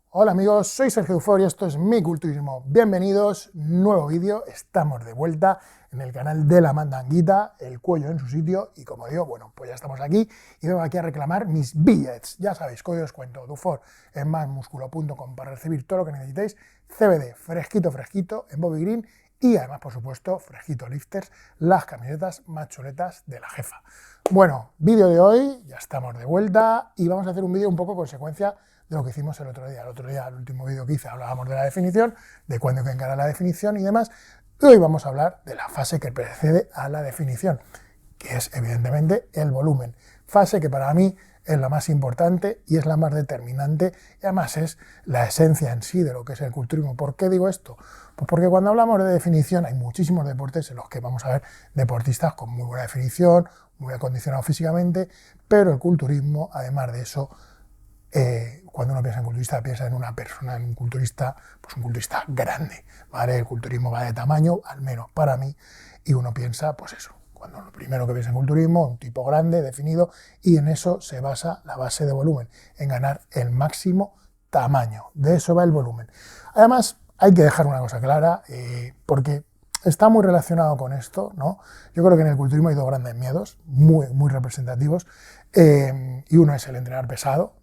Hola amigos, soy Sergio Dufour y esto es Mi Culturismo. Bienvenidos, nuevo vídeo, estamos de vuelta en el canal de la mandanguita, el cuello en su sitio y como digo, bueno, pues ya estamos aquí y vengo aquí a reclamar mis billets. Ya sabéis, código de descuento Dufour en másmusculo.com para recibir todo lo que necesitéis, CBD fresquito en Bobby Green y además, por supuesto, fresquito lifters, las camisetas más chuletas de la jefa. Bueno, vídeo de hoy, ya estamos de vuelta y vamos a hacer un vídeo un poco consecuencia de lo que hicimos el otro día. El otro día, el último vídeo que hice, hablábamos de la definición, de cuándo hay que encarar la definición y demás. Y hoy vamos a hablar de la fase que precede a la definición, que es evidentemente el volumen. Fase que para mí es la más importante y es la más determinante y además es la esencia en sí de lo que es el culturismo. ¿Por qué digo esto? Pues porque cuando hablamos de definición hay muchísimos deportes en los que vamos a ver deportistas con muy buena definición, muy acondicionados físicamente, pero el culturismo, además de eso, cuando uno piensa en culturista, piensa en una persona, en un culturista, pues un culturista grande, ¿vale? El culturismo va de tamaño, al menos para mí, y uno piensa, pues eso, cuando lo primero que piensa en culturismo, un tipo grande, definido, y en eso se basa la base de volumen, en ganar el máximo tamaño, de eso va el volumen. Además, hay que dejar una cosa clara, porque está muy relacionado con esto, ¿no? Yo creo que en el culturismo hay dos grandes miedos, muy representativos, y uno es el entrenar pesado.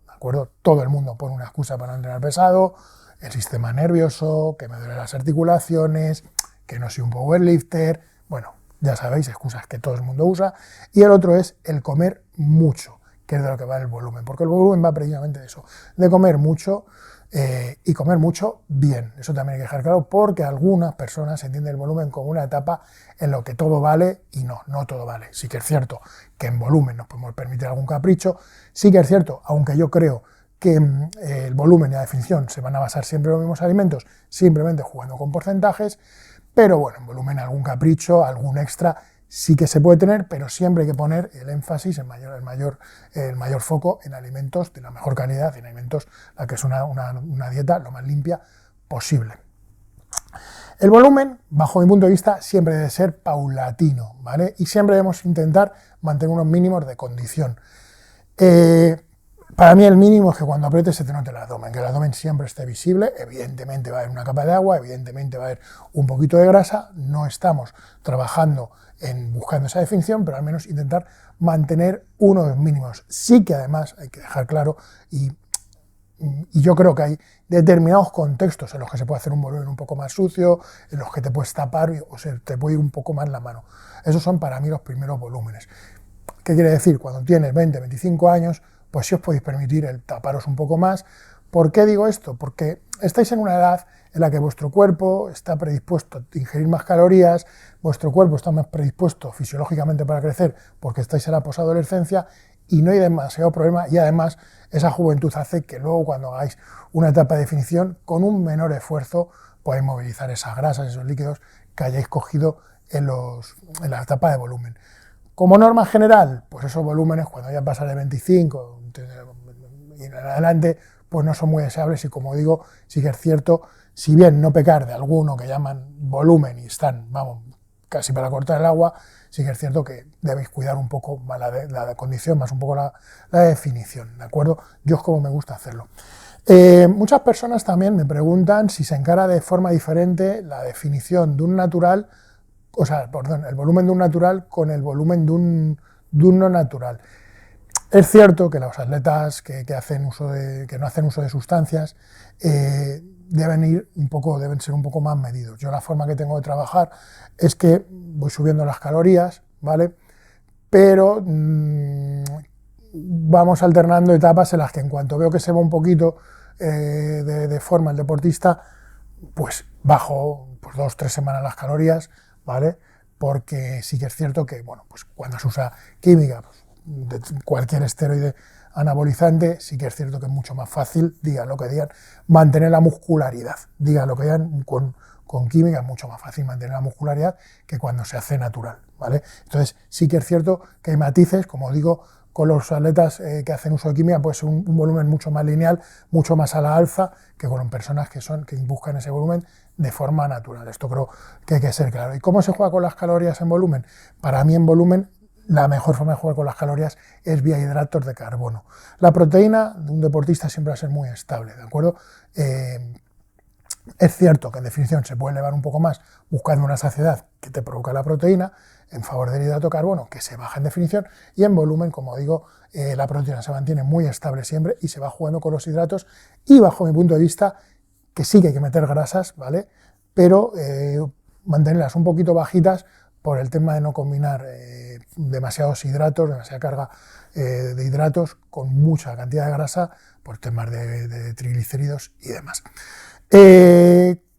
Todo el mundo pone una excusa para no entrenar pesado, el sistema nervioso, que me duelen las articulaciones, que no soy un powerlifter, bueno, ya sabéis, excusas que todo el mundo usa. Y el otro es el comer mucho, que es de lo que va el volumen, porque el volumen va precisamente de eso, de comer mucho y comer mucho bien. Eso también hay que dejar claro, porque algunas personas entienden el volumen como una etapa en lo que todo vale y no todo vale. Sí que es cierto que en volumen nos podemos permitir algún capricho, sí que es cierto, aunque yo creo que el volumen y la definición se van a basar siempre en los mismos alimentos, simplemente jugando con porcentajes, pero bueno, en volumen algún capricho, algún extra sí que se puede tener, pero siempre hay que poner el énfasis, el mayor foco en alimentos de la mejor calidad, en alimentos, la que es una dieta lo más limpia posible. El volumen, bajo mi punto de vista, siempre debe ser paulatino, ¿vale? Y siempre debemos intentar mantener unos mínimos de condición. Para mí el mínimo es que cuando aprietes se te note el abdomen, que el abdomen siempre esté visible. Evidentemente va a haber una capa de agua, evidentemente va a haber un poquito de grasa. No estamos trabajando en buscando esa definición, pero al menos intentar mantener unos mínimos. Sí que además hay que dejar claro, y yo creo que hay determinados contextos en los que se puede hacer un volumen un poco más sucio, en los que te puedes tapar o se te puede ir un poco más la mano. Esos son para mí los primeros volúmenes. ¿Qué quiere decir? Cuando tienes 20, 25 años, pues sí os podéis permitir el taparos un poco más. ¿Por qué digo esto? Porque estáis en una edad en la que vuestro cuerpo está predispuesto a ingerir más calorías, vuestro cuerpo está más predispuesto fisiológicamente para crecer porque estáis en la posadolescencia y no hay demasiado problema, y además esa juventud hace que luego cuando hagáis una etapa de definición, con un menor esfuerzo podáis movilizar esas grasas, esos líquidos que hayáis cogido en la etapa de volumen. Como norma general, pues esos volúmenes cuando ya pasan de 25 y en adelante, pues no son muy deseables y como digo, sí que es cierto, si bien no pecar de alguno que llaman volumen y están, vamos, casi para cortar el agua, sí que es cierto que debéis cuidar un poco más la condición, más un poco la definición, ¿de acuerdo? Yo es como me gusta hacerlo. Muchas personas también me preguntan si se encara de forma diferente la definición de un natural, o sea, perdón, el volumen de un natural con el volumen de un no natural. Es cierto que los atletas que no hacen uso de sustancias deben ser un poco más medidos. Yo la forma que tengo de trabajar es que voy subiendo las calorías, ¿vale? Pero vamos alternando etapas en las que en cuanto veo que se va un poquito de forma el deportista, pues bajo pues 2 o 3 semanas las calorías, ¿vale? Porque sí que es cierto que, bueno, pues cuando se usa química, pues, de cualquier esteroide anabolizante, sí que es cierto que es mucho más fácil, digan lo que digan, mantener la muscularidad. Digan lo que digan, con química es mucho más fácil mantener la muscularidad que cuando se hace natural, ¿vale? Entonces sí que es cierto que hay matices, como digo, con los atletas que hacen uso de química puede ser un volumen mucho más lineal, mucho más a la alza, que con personas que buscan ese volumen de forma natural. Esto creo que hay que ser claro. ¿Y cómo se juega con las calorías en volumen? Para mí en volumen la mejor forma de jugar con las calorías es vía hidratos de carbono. La proteína de un deportista siempre va a ser muy estable, ¿de acuerdo? Es cierto que en definición se puede elevar un poco más buscando una saciedad que te provoca la proteína en favor del hidrato de carbono, que se baja en definición, y en volumen, como digo, la proteína se mantiene muy estable siempre y se va jugando con los hidratos, y bajo mi punto de vista, que sí que hay que meter grasas, ¿vale? Pero mantenerlas un poquito bajitas por el tema de no combinar demasiados hidratos, demasiada carga de hidratos con mucha cantidad de grasa, por temas de triglicéridos y demás.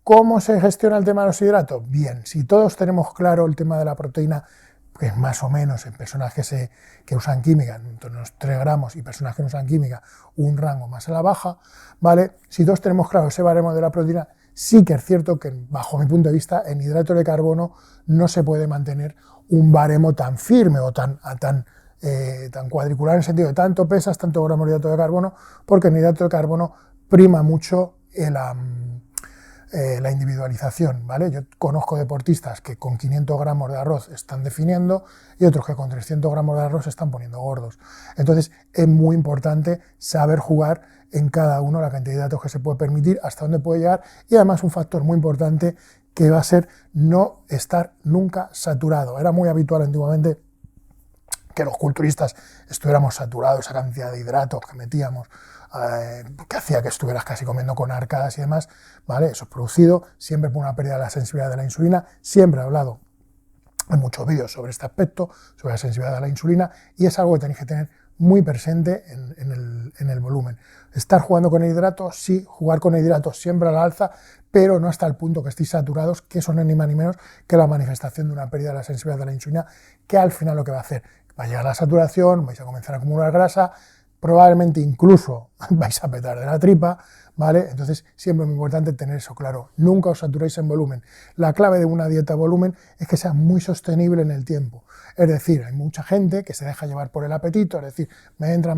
¿Cómo se gestiona el tema de los hidratos? Bien, si todos tenemos claro el tema de la proteína, pues más o menos en personas que usan química, entre unos 3 gramos, y personas que no usan química, un rango más a la baja, ¿vale? Si todos tenemos claro ese baremo de la proteína, sí que es cierto que, bajo mi punto de vista, en hidratos de carbono no se puede mantener un baremo tan firme o tan cuadricular, en el sentido de tanto pesas, tanto gramos de hidrato de carbono, porque en hidrato de carbono prima mucho la individualización, ¿vale? Yo conozco deportistas que con 500 gramos de arroz están definiendo y otros que con 300 gramos de arroz se están poniendo gordos. Entonces es muy importante saber jugar en cada uno la cantidad de hidratos que se puede permitir, hasta dónde puede llegar, y además un factor muy importante que va a ser no estar nunca saturado. Era muy habitual antiguamente que los culturistas estuviéramos saturados, esa cantidad de hidratos que metíamos, que hacía que estuvieras casi comiendo con arcadas y demás, ¿vale? Eso es producido siempre por una pérdida de la sensibilidad de la insulina. Siempre he hablado en muchos vídeos sobre este aspecto, sobre la sensibilidad de la insulina, y es algo que tenéis que tener muy presente en el volumen. Estar jugando con el hidrato, sí, jugar con el hidrato siempre a la alza, pero no hasta el punto que estéis saturados, que eso no es ni más ni menos que la manifestación de una pérdida de la sensibilidad de la insulina, que al final lo que va a hacer, va a llegar a la saturación, vais a comenzar a acumular grasa, probablemente incluso vais a petar de la tripa, ¿vale? Entonces siempre es muy importante tener eso claro. Nunca os saturéis en volumen. La clave de una dieta volumen es que sea muy sostenible en el tiempo. Es decir, hay mucha gente que se deja llevar por el apetito, es decir, me entra,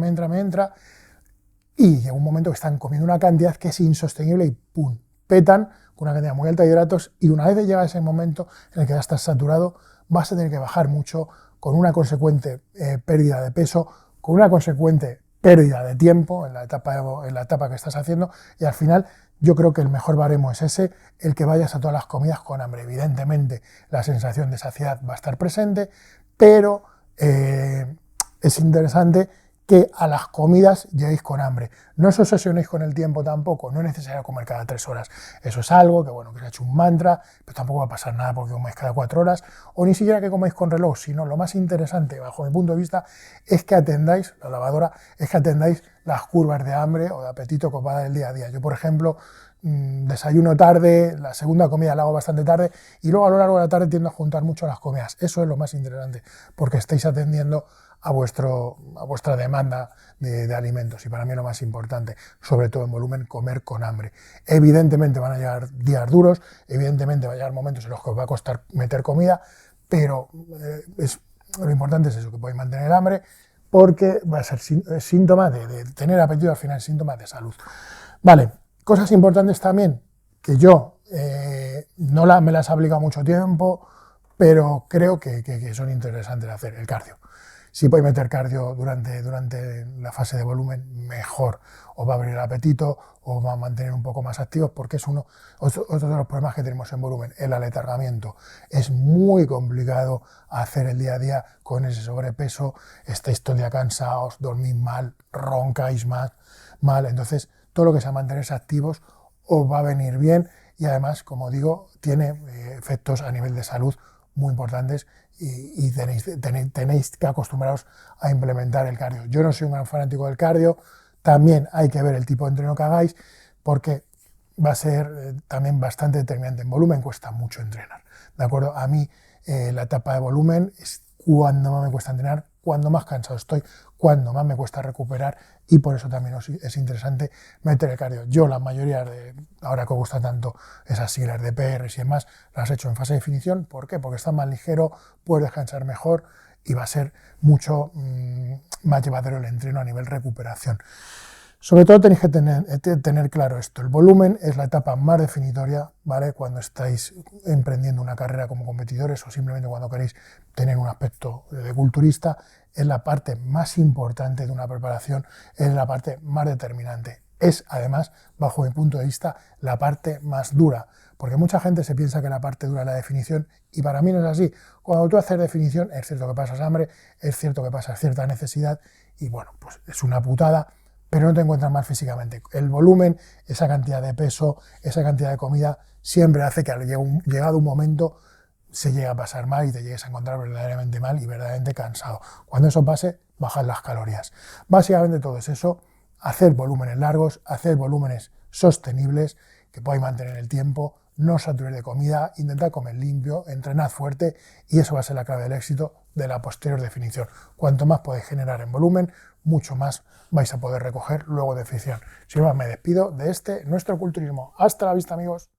y llega un momento que están comiendo una cantidad que es insostenible y ¡pum!, petan con una cantidad muy alta de hidratos, y una vez llega ese momento en el que ya estás saturado, vas a tener que bajar mucho, con una consecuente pérdida de peso, con una consecuente pérdida de tiempo en la etapa que estás haciendo, y al final yo creo que el mejor baremo es ese, el que vayas a todas las comidas con hambre. Evidentemente la sensación de saciedad va a estar presente, pero es interesante que a las comidas lleguéis con hambre. No os obsesionéis con el tiempo tampoco, no es necesario comer cada 3 horas. Eso es algo que, bueno, que se ha hecho un mantra, pero tampoco va a pasar nada porque coméis cada 4 horas, o ni siquiera que coméis con reloj, sino lo más interesante, bajo mi punto de vista, es que atendáis, la lavadora, es que atendáis las curvas de hambre o de apetito que os va a dar el día a día. Yo, por ejemplo, desayuno tarde, la segunda comida la hago bastante tarde, y luego a lo largo de la tarde tiendo a juntar mucho las comidas. Eso es lo más interesante, porque estáis atendiendo a vuestra demanda de alimentos, y para mí lo más importante, sobre todo en volumen, comer con hambre. Evidentemente van a llegar días duros, evidentemente van a llegar momentos en los que os va a costar meter comida, pero lo importante es eso, que podéis mantener hambre, porque va a ser síntoma de tener apetito, al final síntomas de salud. Vale, cosas importantes también, que yo no me las he aplicado mucho tiempo, pero creo que son interesantes de hacer: el cardio. Si podéis meter cardio durante la fase de volumen, mejor. Os va a abrir el apetito, os va a mantener un poco más activos, porque es otro de los problemas que tenemos en volumen, el aletargamiento. Es muy complicado hacer el día a día con ese sobrepeso, estáis todo el día cansados, dormís mal, roncáis mal. Entonces, todo lo que sea mantenerse activos os va a venir bien, y además, como digo, tiene efectos a nivel de salud muy importantes, y tenéis que acostumbraros a implementar el cardio. Yo no soy un gran fanático del cardio, también hay que ver el tipo de entreno que hagáis, porque va a ser también bastante determinante. En volumen cuesta mucho entrenar, ¿de acuerdo? A mí la etapa de volumen es cuando más me cuesta entrenar, cuando más cansado estoy, cuando más me cuesta recuperar, y por eso también es interesante meter el cardio. Yo la mayoría ahora que os gusta tanto esas siglas de PRs y demás, las he hecho en fase de definición. ¿Por qué? Porque está más ligero, puedes descansar mejor, y va a ser mucho más llevadero el entreno a nivel recuperación. Sobre todo tenéis que tener claro esto, el volumen es la etapa más definitoria, ¿vale? Cuando estáis emprendiendo una carrera como competidores o simplemente cuando queréis tener un aspecto de culturista, es la parte más importante de una preparación, es la parte más determinante. Es, además, bajo mi punto de vista, la parte más dura, porque mucha gente se piensa que la parte dura es la definición y para mí no es así. Cuando tú haces definición, es cierto que pasas hambre, es cierto que pasas cierta necesidad y bueno, pues es una putada, pero no te encuentras mal físicamente. El volumen, esa cantidad de peso, esa cantidad de comida, siempre hace que llegado un momento se llegue a pasar mal y te llegues a encontrar verdaderamente mal y verdaderamente cansado. Cuando eso pase, bajar las calorías. Básicamente todo es eso, hacer volúmenes largos, hacer volúmenes sostenibles, que podáis mantener el tiempo, no saturéis de comida, intentad comer limpio, entrenad fuerte y eso va a ser la clave del éxito de la posterior definición. Cuanto más podéis generar en volumen, mucho más vais a poder recoger luego de definición. Sin más, me despido de nuestro culturismo. Hasta la vista, amigos.